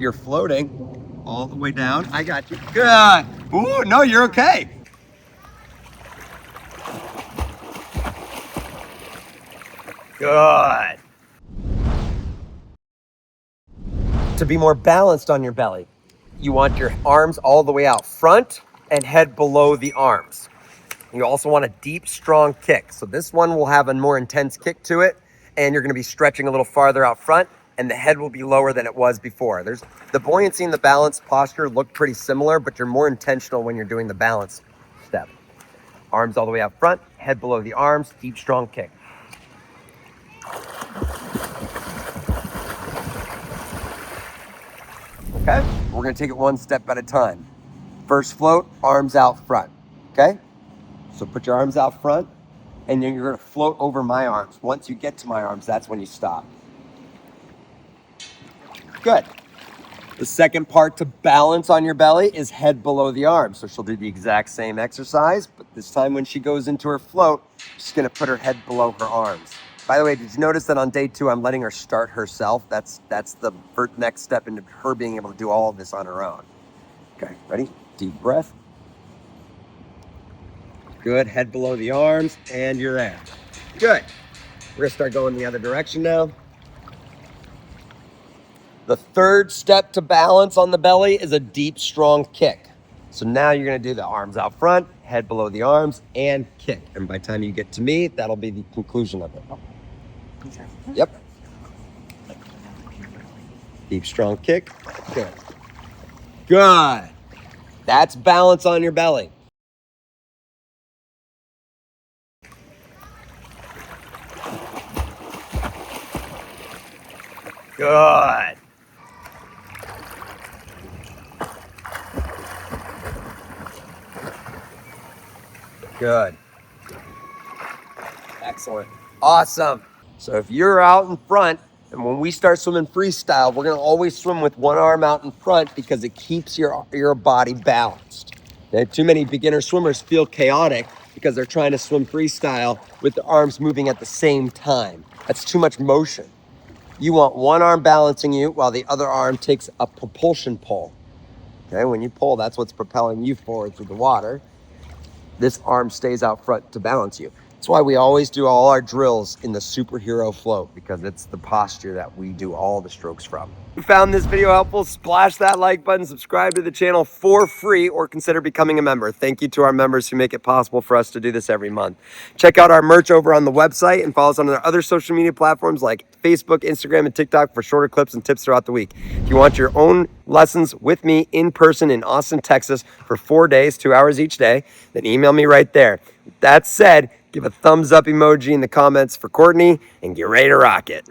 You're floating all the way down. I got you. Good. Ooh, no, you're okay. Good. To be more balanced on your belly, you want your arms all the way out front and head below the arms. You also want a deep, strong kick. So this one will have a more intense kick to it, and you're gonna be stretching a little farther out front, and the head will be lower than it was before. There's the buoyancy and the balance posture look pretty similar, but you're more intentional when you're doing the balance step. Arms all the way out front, head below the arms, deep, strong kick. Okay, we're gonna take it one step at a time. First float, arms out front, okay? So put your arms out front, and then you're gonna float over my arms. Once you get to my arms, that's when you stop. Good. The second part to balance on your belly is head below the arms. So she'll do the exact same exercise, but this time when she goes into her float, she's gonna put her head below her arms. By the way, did you notice that on day 2, I'm letting her start herself? That's the first next step into her being able to do all of this on her own. Okay, ready? Deep breath. Good, head below the arms, and you're there. Good. We're gonna start going the other direction now. The third step to balance on the belly is a deep, strong kick. So now you're gonna do the arms out front, head below the arms, and kick. And by the time you get to me, that'll be the conclusion of it. Yep. Deep, strong kick. Good. Good. That's balance on your belly. Good. Good. Excellent. Awesome. So if you're out in front, and when we start swimming freestyle, we're gonna always swim with one arm out in front because it keeps your body balanced. Okay? Too many beginner swimmers feel chaotic because they're trying to swim freestyle with the arms moving at the same time. That's too much motion. You want one arm balancing you while the other arm takes a propulsion pull. Okay, when you pull, that's what's propelling you forward through the water. This arm stays out front to balance you. That's why we always do all our drills in the superhero float, because it's the posture that we do all the strokes from. If you found this video helpful, splash that like button, subscribe to the channel for free, or consider becoming a member. Thank you to our members who make it possible for us to do this every month. Check out our merch over on the website and follow us on our other social media platforms like Facebook, Instagram, and TikTok for shorter clips and tips throughout the week. If you want your own lessons with me in person in Austin, Texas for 4 days, 2 hours each day, then email me right there. With that said, give a thumbs up emoji in the comments for Courtney and get ready to rock it.